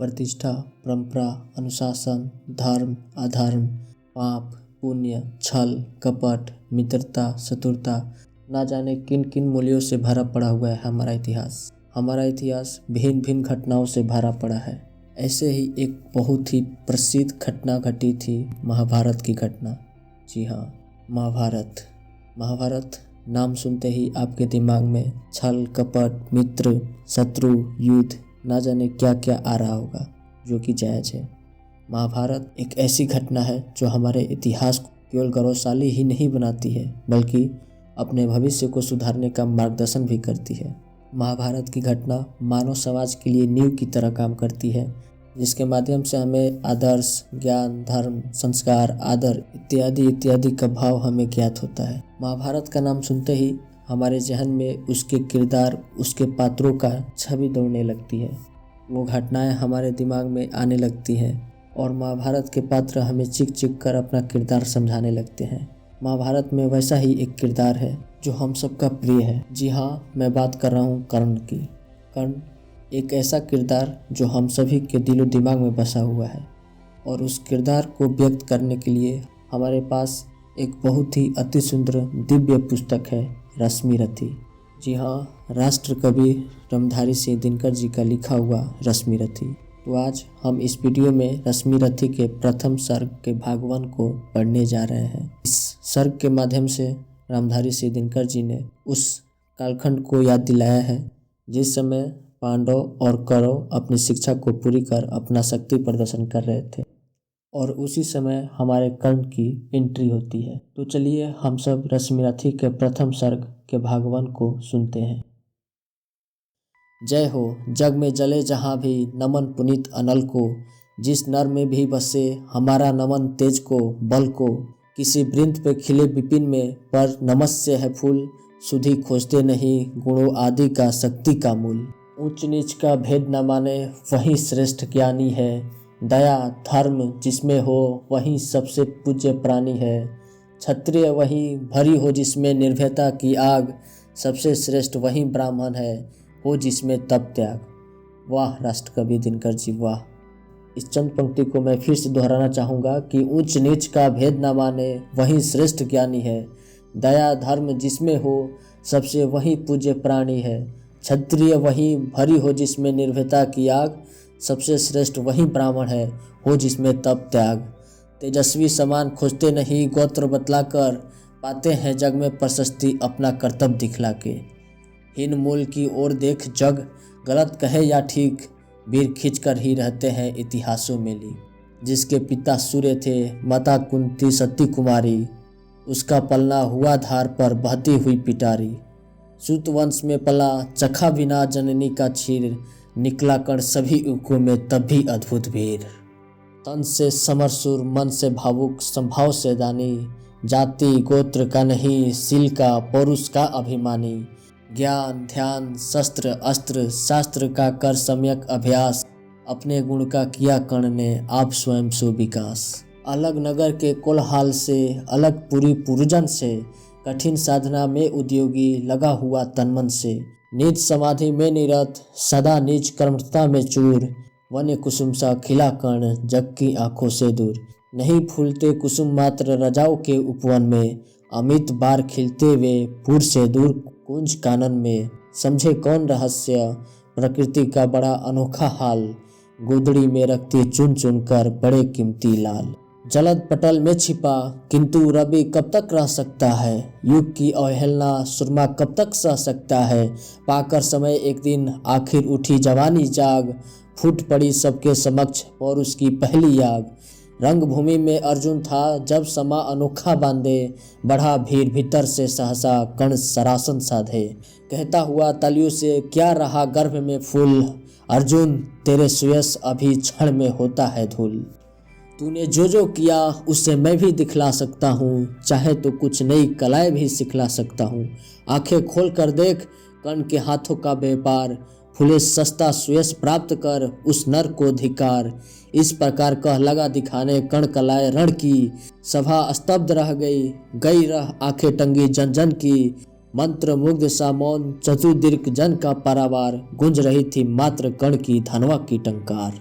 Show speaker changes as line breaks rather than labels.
प्रतिष्ठा, परंपरा, अनुशासन, धर्म, अधर्म, पाप, पुण्य, छल, कपट, मित्रता, शत्रुता, ना जाने किन किन मूल्यों से भरा पड़ा हुआ है हमारा इतिहास। हमारा इतिहास भिन्न भिन्न घटनाओं से भरा पड़ा है। ऐसे ही एक बहुत ही प्रसिद्ध घटना घटी थी, महाभारत की घटना। जी हाँ, महाभारत नाम सुनते ही आपके दिमाग में छल, कपट, मित्र, शत्रु, युद्ध, ना जाने क्या क्या आ रहा होगा, जो कि जायज़ है। महाभारत एक ऐसी घटना है जो हमारे इतिहास को केवल गौरवशाली ही नहीं बनाती है, बल्कि अपने भविष्य को सुधारने का मार्गदर्शन भी करती है। महाभारत की घटना मानव समाज के लिए नींव की तरह काम करती है, जिसके माध्यम से हमें आदर्श, ज्ञान, धर्म, संस्कार, आदर इत्यादि इत्यादि का भाव हमें ज्ञात होता है। महाभारत का नाम सुनते ही हमारे जहन में उसके किरदार, उसके पात्रों का छवि दौड़ने लगती है। वो घटनाएं हमारे दिमाग में आने लगती हैं और महाभारत के पात्र हमें चिक चिक कर अपना किरदार समझाने लगते हैं। महाभारत में वैसा ही एक किरदार है जो हम सबका प्रिय है। जी हाँ, मैं बात कर रहा हूँ कर्ण की। कर्ण एक ऐसा किरदार जो हम सभी के दिलो दिमाग में बसा हुआ है, और उस किरदार को व्यक्त करने के लिए हमारे पास एक बहुत ही अति सुंदर दिव्य पुस्तक है, रश्मिरथी। जी हाँ, राष्ट्र कवि रामधारी सिंह दिनकर जी का लिखा हुआ रश्मिरथी। तो आज हम इस वीडियो में रश्मिरथी के प्रथम सर्ग के भाग 1 को पढ़ने जा रहे हैं। इस सर्ग के माध्यम से रामधारी सिंह दिनकर जी ने उस कालखंड को याद दिलाया है जिस समय पांडव और कौरव अपनी शिक्षा को पूरी कर अपना शक्ति प्रदर्शन कर रहे थे, और उसी समय हमारे कर्ण की एंट्री होती है। तो चलिए हम सब रश्मिरथी के प्रथम सर्ग के भाग 1 को सुनते हैं। जय हो जग में जले जहाँ भी नमन पुनीत अनल को, जिस नर में भी बसे हमारा नमन तेज को बल को, किसी वृंत पे खिले विपिन में पर नमस्य है फूल, सुधि खोजते नहीं गुणों आदि का शक्ति का मूल। ऊंच नीच का भेद न माने वही श्रेष्ठ ज्ञानी है, दया धर्म जिसमें हो वही सबसे पूज्य प्राणी है। क्षत्रिय वही भरी हो जिसमें निर्भयता की आग, सबसे श्रेष्ठ वही ब्राह्मण है हो जिसमें तप त्याग। वाह राष्ट्र कवि दिनकर जी, वाह। इस चंद पंक्ति को मैं फिर से दोहराना चाहूँगा कि ऊंच नीच का भेद न माने वही श्रेष्ठ ज्ञानी है, दया धर्म जिसमें हो सबसे वही पूज्य प्राणी है। क्षत्रिय वही भरी हो जिसमें निर्भयता की आग, सबसे श्रेष्ठ वही ब्राह्मण है हो जिसमें तप त्याग। तेजस्वी समान खोजते नहीं गोत्र बतलाकर, पाते हैं जग में प्रशस्ति अपना कर्तव्य दिखला के। हीन मूल की ओर देख जग गलत कहे या ठीक, वीर खींच कर ही रहते हैं इतिहासों में ली। जिसके पिता सूर्य थे माता कुंती सती कुमारी, उसका पलना हुआ धार पर बहती हुई पिटारी। सूत वंश में पला चखा बिना जननी का क्षीर, निकला कर्ण सभी युगों में तब भी अद्भुत वीर। तन से समरसुर मन से भावुक संभाव से दानी, जाति गोत्र का नहीं शील का पौरुष का अभिमानी। ज्ञान ध्यान शस्त्र अस्त्र शास्त्र का कर सम्यक अभ्यास, अपने गुण का किया कर्ण ने आप स्वयं सुविकास। अलग नगर के कोलाहल से अलग पूरी पूर्वजन से, कठिन साधना में उद्योगी लगा हुआ तनमन से। नीच समाधि में निरत सदा नीच कर्मठता में चूर, वन्य कुसुम सा खिला कर्ण जग की आंखों से दूर। नहीं फूलते कुसुम मात्र रजाओं के उपवन में, अमित बार खिलते वे पूर से दूर कुंज कानन में। समझे कौन रहस्य प्रकृति का बड़ा अनोखा हाल, गोदड़ी में रखती चुन चुन कर बड़े कीमती लाल। जलद पटल में छिपा किंतु रवि कब तक रह सकता है, युग की अवहेलना सुरमा कब तक सह सकता है। पाकर समय एक दिन आखिर उठी जवानी जाग, फूट पड़ी सबके समक्ष और उसकी पहली आग। रंगभूमि में अर्जुन था जब समा अनोखा बांधे, बढ़ा भीड़ भीतर से सहसा कर्ण सरासन साधे। कहता हुआ तलियों से क्या रहा गर्भ में फूल, अर्जुन तेरे सुयश अभी क्षण में होता है धूल। तूने जो जो किया उससे मैं भी दिखला सकता हूँ, चाहे तो कुछ नई कलाएं भी सिखला सकता हूँ। आंखें खोल कर देख कर्ण के हाथों का व्यापार, फूले सस्ता सुयश प्राप्त कर उस नर को धिकार। इस प्रकार कह लगा दिखाने कर्ण कलाए रण की, सभा स्तब्ध रह गई रह आंखें टंगी जन जन की। मंत्र मुग्ध सा मौन चतुर्दिक जन का पारावार, गूंज रही थी मात्र कर्ण की धनवा की टंकार।